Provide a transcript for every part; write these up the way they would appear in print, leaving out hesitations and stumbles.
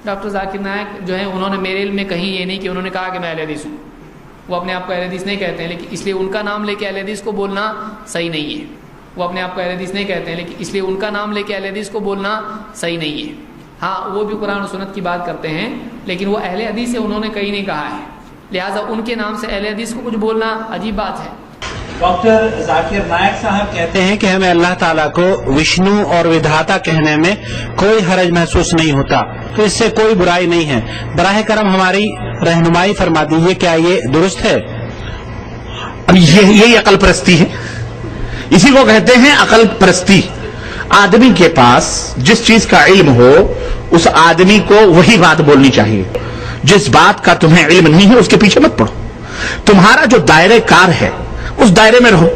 Doctor Zakir Naik جو ہیں انہوں نے میرے علم میں کہیں یہ نہیں کہ انہوں نے کہا کہ میں اہل حدیث ہوں. وہ اپنے آپ کو اہل حدیث نہیں کہتے ہیں، لیکن اس لیے ان کا نام لے کے اہل حدیث کو بولنا صحیح نہیں ہے. وہ اپنے آپ کو اہل حدیث نہیں کہتے ہیں، لیکن اس لیے ان کا نام لے کے اہل حدیث کو بولنا صحیح نہیں ہے. ہاں وہ بھی قرآن و سنت کی بات کرتے ہیں، لیکن وہ اہل حدیث ہے، انہوں نے کہیں نہیں کہا ہے، لہٰذا ان کے نام سے اہل حدیث کو کچھ بولنا عجیب بات ہے. ڈاکٹر ذاکر نائک صاحب کہتے ہیں کہ ہمیں اللہ تعالیٰ کو وشنو اور ودھاتا کہنے میں کوئی حرج محسوس نہیں ہوتا، تو اس سے کوئی برائی نہیں ہے. براہ کرم ہماری رہنمائی فرما دیجیے، کیا یہ درست ہے؟ اب یہی عقل پرستی ہے، اسی کو کہتے ہیں عقل پرستی. آدمی کے پاس جس چیز کا علم ہو اس آدمی کو وہی بات بولنی چاہیے. جس بات کا تمہیں علم نہیں ہے اس کے پیچھے مت پڑو. تمہارا جو دائرہ کار ہے اس دائرے میں رہو.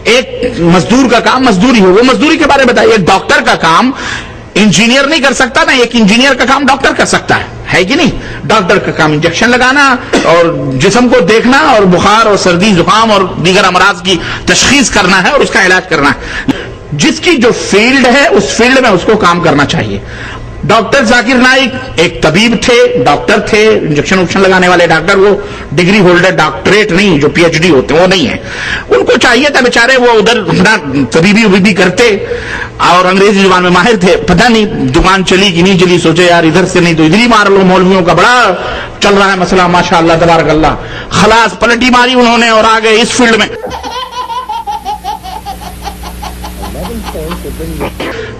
ایک مزدور کا کام مزدوری ہو، وہ مزدوری کے بارے میں بتائیے. ایک ڈاکٹر کا کام انجینئر نہیں کر سکتا نا، ایک انجینئر کا کام ڈاکٹر کر سکتا ہے کہ نہیں؟ ڈاکٹر کا کام انجیکشن لگانا اور جسم کو دیکھنا اور بخار اور سردی زکام اور دیگر امراض کی تشخیص کرنا ہے اور اس کا علاج کرنا ہے. جس کی جو فیلڈ ہے اس فیلڈ میں اس کو کام کرنا چاہیے. ڈاکٹر ذاکر نائک ایک طبیب تھے، ڈاکٹر تھے، انجیکشن وکشن لگانے والے ڈاکٹر. وہ ڈگری ہولڈر ڈاکٹریٹ نہیں، جو پی ایچ ڈی ہوتے ہیں وہ نہیں ہے. ان کو چاہیے تھا بیچارے وہ ادھر اپنا طبیبی کرتے اور انگریزی زبان میں ماہر تھے. پتہ نہیں دکان چلی کہ نہیں چلی، سوچے یار ادھر سے نہیں تو ادھر ہی مار لو، مولویوں کا بڑا چل رہا ہے مسئلہ ماشاء اللہ تبارک اللہ. خلاص پلٹی ماری انہوں نے اور آ گئے اس فیلڈ میں.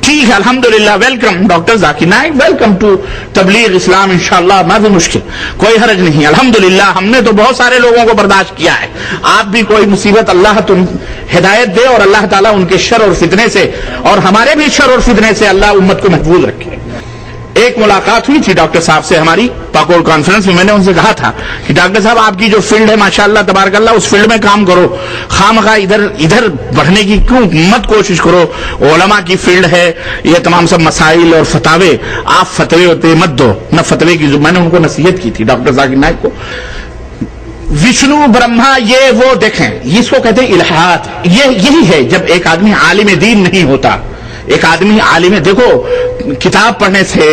ٹھیک ہے الحمدللہ، welcome doctor Zakir Naik, welcome to تبلیغ اسلام. انشاءاللہ ما بھی مشکل، کوئی حرج نہیں. الحمدللہ ہم نے تو بہت سارے لوگوں کو برداشت کیا ہے. آپ بھی کوئی مصیبت اللہ تم ہدایت دے اور اللہ تعالیٰ ان کے شر اور فتنے سے اور ہمارے بھی شر اور فتنے سے اللہ امت کو محفوظ رکھے. ایک ملاقات ہوئی تھی ڈاکٹر صاحب سے ہماری پاکول کانفرنس میں. میں نے ان سے کہا تھا کہ ڈاکٹر صاحب آپ کی جو فیلڈ ہے ماشاءاللہ تبارک اللہ اس فیلڈ میں کام کرو، خامخواہ ادھر بڑھنے کی کیوں مت کوشش کرو. علماء کی فیلڈ ہے یہ تمام سب مسائل اور فتاوے، آپ فتوے ہوتے مت دو نہ فتوے کی. میں نے ان کو نصیحت کی تھی ڈاکٹر ذاکر نائک کو. وشنو برہما یہ وہ دیکھیں، اس کو کہتے ہیں الہات. یہی ہے جب ایک آدمی عالم دین نہیں ہوتا. ایک آدمی عالم، دیکھو کتاب پڑھنے سے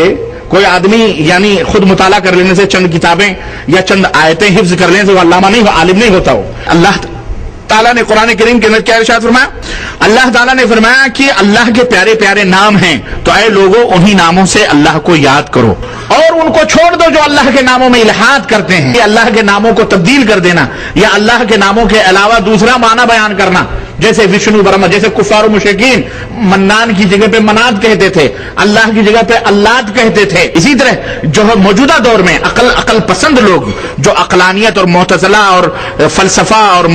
کوئی آدمی یعنی خود مطالعہ کر لینے سے، چند کتابیں یا چند آیتیں حفظ کر لینے سے وہ علامہ نہیں، عالم نہیں ہوتا. وہ اللہ تعالیٰ نے قرآن کریم کے اندر کیا ارشاد فرمایا؟ اللہ تعالیٰ نے فرمایا کہ اللہ کے پیارے پیارے نام ہیں تو اے لوگوں انہی ناموں سے اللہ کو یاد کرو اور ان کو چھوڑ دو جو اللہ کے ناموں میں الہات کرتے ہیں. اللہ کے ناموں کو تبدیل کر دینا یا اللہ کے ناموں کے علاوہ دوسرا معنی بیان کرنا، جیسے وشنو برہما، جیسے کفار و مشرکین منان کی جگہ پہ منات کہتے تھے، اللہ کی جگہ پہ اللات کہتے تھے. اسی طرح جو موجودہ دور میں عقل پسند لوگ جو عقلانیت اور معتزلہ اور فلسفہ اور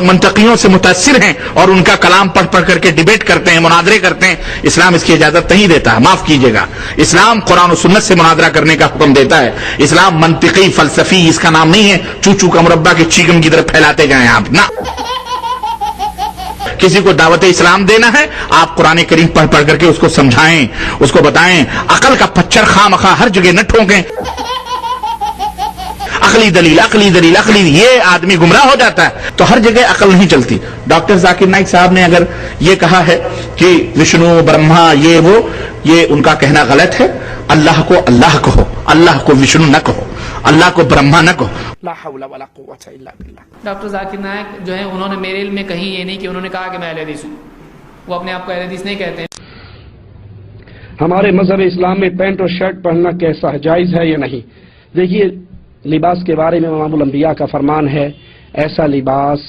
منطقیوں سے متاثر ہیں اور ان کا کلام پڑھ کر کے ڈیبیٹ کرتے ہیں، مناظرے کرتے ہیں، اسلام اس کی اجازت نہیں دیتا ہے. معاف کیجیے گا، اسلام قرآن و سنت سے مناظرہ کرنے کا حکم دیتا ہے. اسلام منطقی فلسفی اس کا نام نہیں ہے. چوچو کا مربع کے چیگم کی طرف پھیلاتے جائیں آپ نہ. کسی کو دعوت اسلام دینا ہے آپ قرآن کریم پڑھ کر کے اس کو سمجھائیں، اس کو بتائیں. عقل کا پچھر خواہ مخواہ ہر جگہ نہ ٹھونکیں. عقلی دلیل یہ آدمی گمراہ ہو جاتا ہے. تو ہر جگہ عقل نہیں چلتی. ڈاکٹر ذاکر نائک صاحب نے اگر یہ کہا ہے کہ وشنو برہما یہ ان کا کہنا غلط ہے. اللہ کو اللہ کہو، اللہ کو وشنو نہ کہو، اللہ کو برہما نہ کہو. لا حول ولا قوت الا باللہ. ڈاکٹر ذاکر نائک جو ہیں انہوں نے میرے علم میں کہیں یہ نہیں کہ انہوں نے کہا کہ میں اہل حدیث ہوں. وہ اپنے آپ کو اہل حدیث نہیں کہتے ہیں. ہمارے مذہب اسلام میں پینٹ اور شرٹ پہننا کیسا ہے، جائز ہے یا نہیں؟ دیکھیے لباس کے بارے میں امام الانبیاء کا فرمان ہے ایسا لباس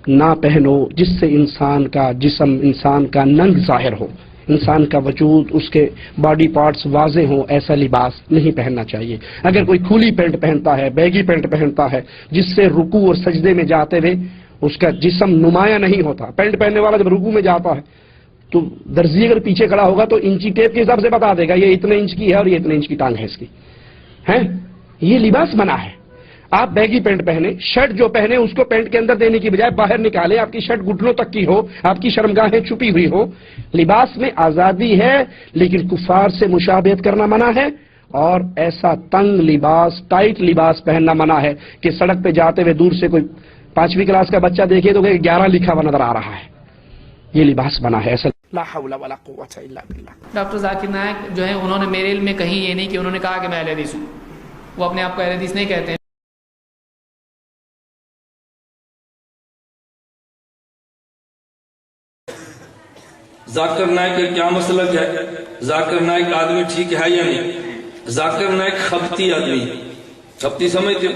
نہ پہنو جس سے انسان کا جسم، انسان کا ننگ ظاہر ہو، انسان کا وجود، اس کے باڈی پارٹس واضح ہوں. ایسا لباس نہیں پہننا چاہیے. اگر کوئی کھلی پینٹ پہنتا ہے، بیگی پینٹ پہنتا ہے جس سے رکوع اور سجدے میں جاتے ہوئے اس کا جسم نمایاں نہیں ہوتا. پینٹ پہننے والا جب رکوع میں جاتا ہے تو درزی اگر پیچھے کھڑا ہوگا تو انچی ٹیپ کے حساب سے بتا دے گا یہ اتنے انچ کی ہے اور یہ اتنے انچ کی ٹانگ ہے اس کی. یہ لباس منع ہے. آپ بیگی پینٹ پہنے، شرٹ جو پہنے اس کو پینٹ کے اندر دینے کی بجائے باہر نکالیں. آپ کی شرٹ گھٹنوں تک کی ہو، آپ کی شرمگاہیں چھپی ہوئی ہو. لباس میں آزادی ہے لیکن کفار سے مشابہت کرنا منع ہے. اور ایسا تنگ لباس، ٹائٹ لباس پہننا منع ہے کہ سڑک پہ جاتے ہوئے دور سے کوئی 5ویں کلاس کا بچہ دیکھے تو کہ 11 لکھا ہوا نظر آ رہا ہے. یہ لباس منع ہے. ایسا لا حول ولا قوة الا باللہ. ڈاکٹر ذاکر نائک جو ہیں انہوں نے میرے علم میں کہیں یہ نہیں کہ انہوں نے کہا کہ میں اہل حدیث ہوں. وہ اپنے آپ کو اہل حدیث نہیں کہتے ہیں. ذاکر نائک کا کیا مسلک ہے؟ ذاکر نائک آدمی ٹھیک ہے یا نہیں؟ ذاکر نائک خبتی آدمی. خبتی سمجھتے ہو؟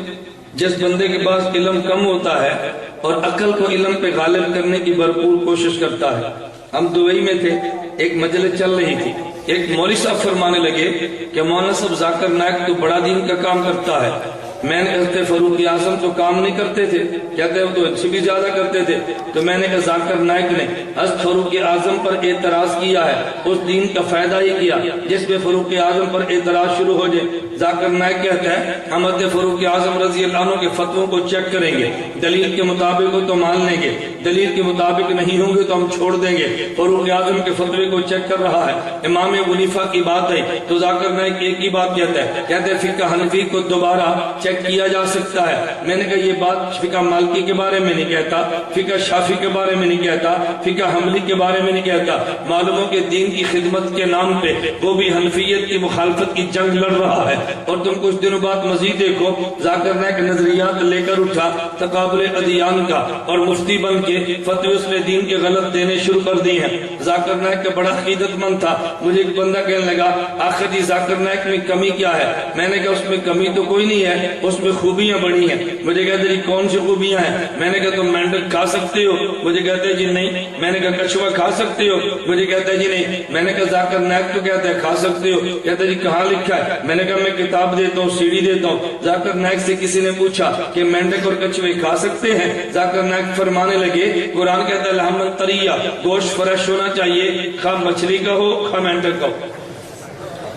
جس بندے کے پاس علم کم ہوتا ہے اور عقل کو علم پہ غالب کرنے کی بھرپور کوشش کرتا ہے. ہم دبئی میں تھے, ایک مجلس چل رہی تھی, ایک مولوی صاحب فرمانے لگے کہ مولانا صاحب ذاکر نائک تو بڑا دین کا کام کرتا ہے. میں نے کہتے فاروق اعظم تو کام نہیں کرتے تھے, کہتے وہ تو اچھی بھی زیادہ کرتے تھے. تو میں نے کہا ذاکر نائک نے حضرت فاروق اعظم پر اعتراض کیا ہے, اس دین کا فائدہ ہی کیا جس پہ فاروق اعظم پر اعتراض شروع ہو جائے. ذاکر نائک کہتا ہے ہم حضرت فاروق اعظم رضی اللہ عنہ کے فتووں کو چیک کریں گے, دلیل کے مطابق ہو تو مان لیں گے, دلیل کے مطابق نہیں ہوں گے تو ہم چھوڑ دیں گے. فاروق اعظم کے فتوے کو چیک کر رہا ہے. امام ابو حنیفہ کی بات ہے تو ذاکر نائک ایک ہی بات کہتا ہے, کہتے ہیں فقہ حنفی کو دوبارہ چیک کیا جا سکتا ہے. میں نے کہا یہ بات فقہ مالکی کے بارے میں نہیں کہتا, فقہ شافعی کے بارے میں نہیں کہتا, فقہ حنبلی کے بارے میں نہیں کہتا. معلوم ہو کہ دین کی خدمت کے نام پہ وہ بھی حنفیت کی مخالفت کی جنگ لڑ رہا ہے. اور تم کچھ دنوں بعد مزید دیکھو ذاکر نائک نظریات لے کر اٹھا تقابل ادیان کا اور مفتی بن کے فتوی اس نے دین کے غلط دینے شروع کر دی ہیں. ذاکر نائک کا بڑا عقیدت مند تھا. مجھے ایک بندہ کہنے لگا آخر جی ذاکر نائک میں کمی کیا ہے؟ میں نے کہا اس میں کمی تو کوئی نہیں ہے, اس میں خوبیاں بڑی ہیں. مجھے کہتے جی کون سی خوبیاں ہیں؟ میں نے کہا تم مینڈک کھا سکتے ہو؟ مجھے کہتے جی نہیں. میں نے کہا کچھوا کھا سکتے ہو؟ مجھے کہتا ہے جی نہیں. میں نے کہا ذاکر نائک تو کہتا ہے کھا سکتے ہو. کہتا جی کہاں لکھا ہے؟ میں نے کہا میں کتاب دیتا ہوں, سیڑھی دیتا ہوں. ذاکر نائک سے کسی نے پوچھا کہ مینڈک اور کچھوے کھا سکتے ہیں؟ ذاکر نائک فرمانے لگے قرآن کہتا ہے لحمن طریہ, گوشت فریش ہونا چاہیے, خواہ مچھلی کا ہو خواہ مینڈک کا ہو.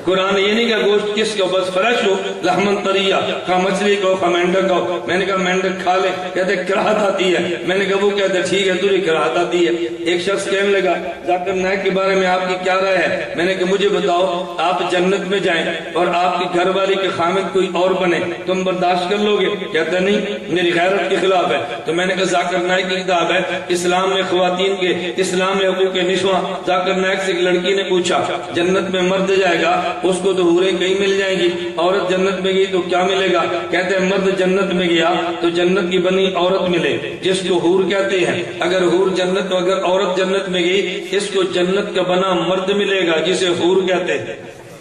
قرآن یہ نہیں کہا گوشت کس کا بس فریش ہو, لحمن طریہ, خواہ مچھلی کا ہو خواہ مینڈک کا ہو. میں نے کہا مینڈک کھا لے, کہتے کراہت آتی ہے. میں نے کہا وہ کہتے ٹھیک ہے تجھے کراہت آتی ہے. ایک شخص کہنے لگا ذاکر نائک کے بارے میں آپ کی کیا رائے ہے؟ میں نے کہا مجھے بتاؤ آپ جنت میں جائیں اور آپ کی گھر والی کے خامد کوئی اور بنے, تم برداشت کر لو گے؟ کہتا نہیں میری غیرت کے خلاف ہے. تو میں نے کہا ذاکر نائک کی کتاب ہے اسلام میں خواتین کے, اسلام میں حقوق نسواں. ذاکر نائک سے ایک لڑکی نے پوچھا جنت میں مرد جائے گا اس کو تو حوریں کہیں مل جائیں گی, عورت جنت میں گئی تو کیا ملے گا؟ کہتے ہیں مرد جنت میں گیا تو جنت کی بنی عورت ملے جس کو حور کہتے ہیں. اگر عورت جنت میں گئی اس کو جنت کا بنا مرد ملے گا جسے حور کہتے ہیں,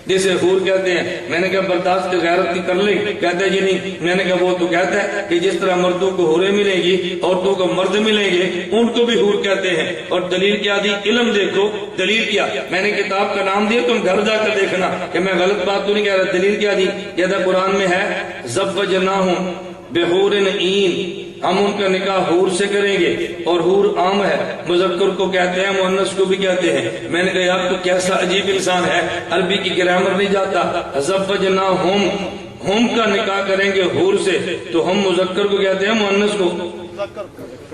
جسے حور کہتے ہیں. میں نے کہا برداشت غیرت کی کر لیں؟ کہتے جی نہیں. میں نے کہا وہ تو کہتا ہے کہ جس طرح مردوں کو حوریں ملیں گی عورتوں کو مرد ملیں گے, ان کو بھی حور کہتے ہیں. اور دلیل کیا دی؟ علم دیکھو دلیل کیا. میں نے کتاب کا نام دیا, تم گھر جا کر دیکھنا کہ میں غلط بات تو نہیں کہہ رہا. دلیل کیا دی؟ کہتا قرآن میں ہے زوجناہم بحور عین, ہم ان کا نکاح حور سے کریں گے. اور حور عام ہے, مذکر کو کہتے ہیں مؤنث کو بھی کہتے ہیں. میں نے کہا آپ کو کیسا عجیب انسان ہے, عربی کی گرامر نہیں جاتا. زوجناہم, ہم کا نکاح کریں گے حور سے, تو ہم مذکر کو کہتے ہیں مؤنث کو.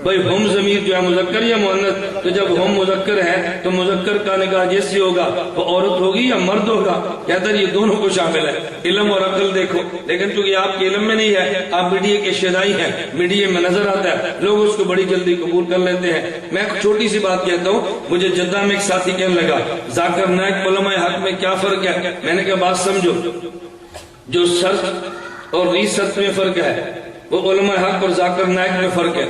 بھائی ہم ضمیر جو ہے مذکر یا مؤنث؟ تو جب ہم مذکر ہے تو مذکر کا نکاح جس سے ہوگا وہ عورت ہوگی یا مرد ہوگا؟ کہتا ہے یہ دونوں کو شامل ہے. علم اور عقل دیکھو. لیکن چونکہ آپ کے علم میں نہیں ہے, آپ میڈیا کے شیدائی ہیں, میڈیا میں نظر آتا ہے, لوگ اس کو بڑی جلدی قبول کر لیتے ہیں. میں ایک چھوٹی سی بات کہتا ہوں. مجھے جدہ میں ایک ساتھی کہنے لگا ذاکر نائک علماء حق میں کیا فرق ہے؟ میں نے کہا بات سمجھو, جو سرچ اور ریسرچ میں فرق ہے وہ علماء حق اور ذاکر نائک میں فرق ہے.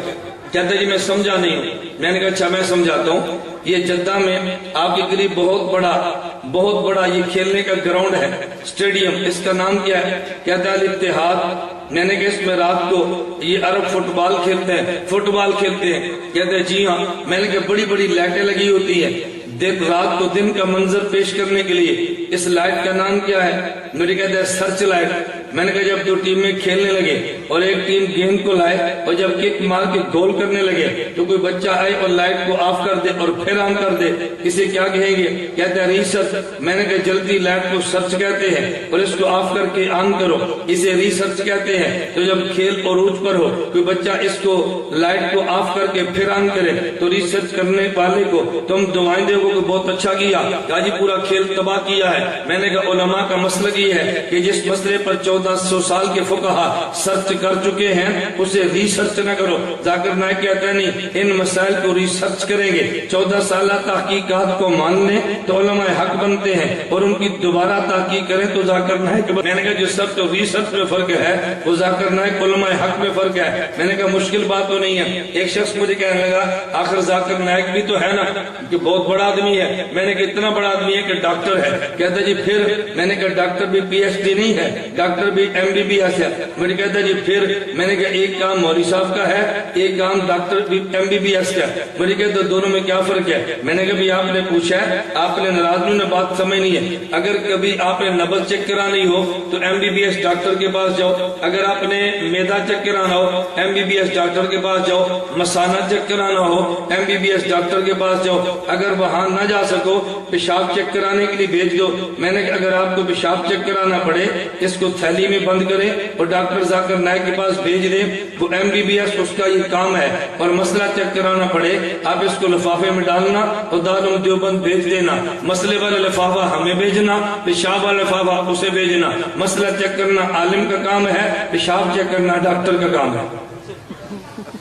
کہتے جی میں سمجھا نہیں. میں نے کہا اچھا میں سمجھاتا ہوں. یہ جدہ میں آپ کے قریب بہت بڑا یہ کھیلنے کا گراؤنڈ ہے, اسٹیڈیم. اس کا نام کیا ہے؟ کہتا ہے الاتحاد. میں نے کہا اس میں رات کو یہ عرب فٹ بال کھیلتے ہیں. کہتے ہیں جی ہاں. میں نے کہا بڑی بڑی لائٹیں لگی ہوتی ہیں رات کو دن کا منظر پیش کرنے کے لیے. اس لائٹ کا نام کیا ہے؟ مجھے کہتے ہیں سرچ لائٹ. میں نے کہا جب دو ٹیمیں کھیلنے لگے اور ایک ٹیم گیند کو لائے اور جب کک مار کے گول کرنے لگے تو کوئی بچہ آئے اور لائٹ کو آف کر دے اور پھر آن کر دے, اسے کیا کہیں گے؟ کہتے ہیں ریسرچ. میں نے کہا جلدی لائٹ کو سرچ کہتے ہیں اور اس کو آف کر کے آن کرو, اسے ریسرچ کہتے ہیں. تو جب کھیل عروج پر ہو کوئی بچہ اس کو لائٹ کو آف کر کے پھر آن کرے تو ریسرچ کرنے والے کو تم دعائیں دے گو کہ بہت اچھا کیا, جی پورا کھیل تباہ کیا ہے. ہے؟ میں نے کہا علماء کا مسلک یہ ہے کہ جس مسئلے پر 1400 سال کے فقہا سرچ کر چکے ہیں اسے ریسرچ نہ کرو۔ ذاکر نائک کہتا ہے نہیں، ان مسائل کو ریسرچ کریں گے، 14 سالہ تحقیقات کو مان لیں تو علماء حق بنتے ہیں، اور ان کی دوبارہ تحقیق کریں تو ذاکر نائک۔ میں نے کہا جو سب تو ریسرچ میں فرق ہے وہ ذاکر نائک علماء حق میں فرق ہے۔ میں نے کہا مشکل بات تو نہیں ہے۔ ایک شخص مجھے کہنے لگا آخر ذاکر نائک بھی تو ہے نا کہ بہت بڑا آدمی ہے۔ میں نے کہا اتنا بڑا آدمی ہے کہ ڈاکٹر ہے۔ کہتا جی پھر؟ میں نے کہا ڈاکٹر بھی پی ایچ ڈی نہیں ہے، ڈاکٹر بھی MBBS ہے۔ مجھے کہتا جی پھر؟ میں نے کہا ایک کام مولوی صاحب کا ہے، ایک کام ڈاکٹر MBBS کا ہے۔ مجھے کہتا دونوں میں کیا فرق ہے؟ میں نے کہا بھی آپ نے پوچھا ہے، آپ نے ناراض نے بات سمجھنی ہے۔ اگر کبھی آپ نے نبض چیک کرانی ہو تو MBBS ڈاکٹر کے پاس جاؤ، اگر آپ نے میدا چیک کرانا ہو MBBS ڈاکٹر کے پاس جاؤ، مثانہ چیک کرانا ہو MBBS ڈاکٹر کے پاس جاؤ، اگر وہاں نہ جا سکو پیشاب چیک کرانے کے لیے بھیج دو۔ میں نے کہا اگر آپ کو پیشاب چیک کرانا پڑے اس کو تھیلی میں بند کریں اور ڈاکٹر ذاکر نائک کے پاس بھیج دیں، وہ MBBS اس کا یہ کام ہے۔ اور مسئلہ چیک کرانا پڑے آپ اس کو لفافے میں ڈالنا اور دارالعلوم دیوبند بھیج دینا، مسئلے والا لفافہ ہمیں بھیجنا، پیشاب والا لفافہ اسے بھیجنا۔ مسئلہ چیک کرنا عالم کا کام ہے، پیشاب چیک کرنا ڈاکٹر کا کام ہے۔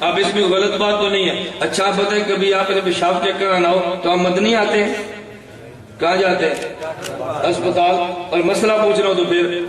اب اس میں غلط بات تو نہیں ہے۔ اچھا آپ بتائیں کبھی آپ نے پیشاب چیک کرانا ہو تو آپ مدنی آتے ہیں؟ کہاں جاتے ہیں؟ اسپتال۔ اور مسئلہ پوچھنا ہو تو پھر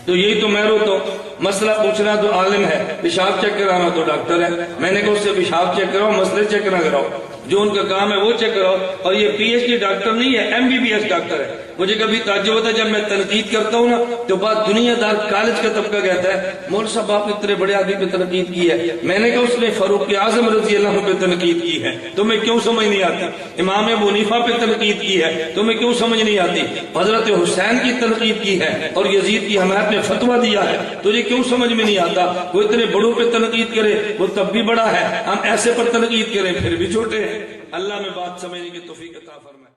تو یہی تو میں روتا ہوں۔ مسئلہ پوچھنا تو عالم ہے، پیشاب چیک کرانا تو ڈاکٹر ہے۔ میں نے کہا اس سے پیشاب چیک کراؤ، مسئلے چیک نہ کراؤ، جو ان کا کام ہے وہ چیک کراؤ۔ اور یہ PhD ڈاکٹر نہیں ہے، MBBS ڈاکٹر ہے۔ مجھے کبھی تعجب ہوتا ہے جب میں تنقید کرتا ہوں نا تو بات دنیا دار کالج کا طبقہ کہتا ہے مول صاحب آپ نے اتنے بڑے آدمی پہ تنقید کی ہے۔ میں نے کہا اس نے فاروق اعظم رضی اللہ عنہ پہ تنقید کی ہے، تمہیں کیوں سمجھ نہیں آتی؟ امام ابو حنیفہ پہ تنقید کی ہے، تمہیں کیوں سمجھ نہیں آتی؟ حضرت حسین کی تنقید کی ہے اور یزید کی حمایت میں فتویٰ دیا ہے، تجھے کیوں سمجھ میں نہیں آتا؟ وہ اتنے بڑوں پہ تنقید کرے وہ تب بھی بڑا ہے، ہم ایسے پر تنقید کریں پھر بھی چھوٹے ہیں۔ اللہ میں بات سمجھنے کی توفیق عطا فرمائے۔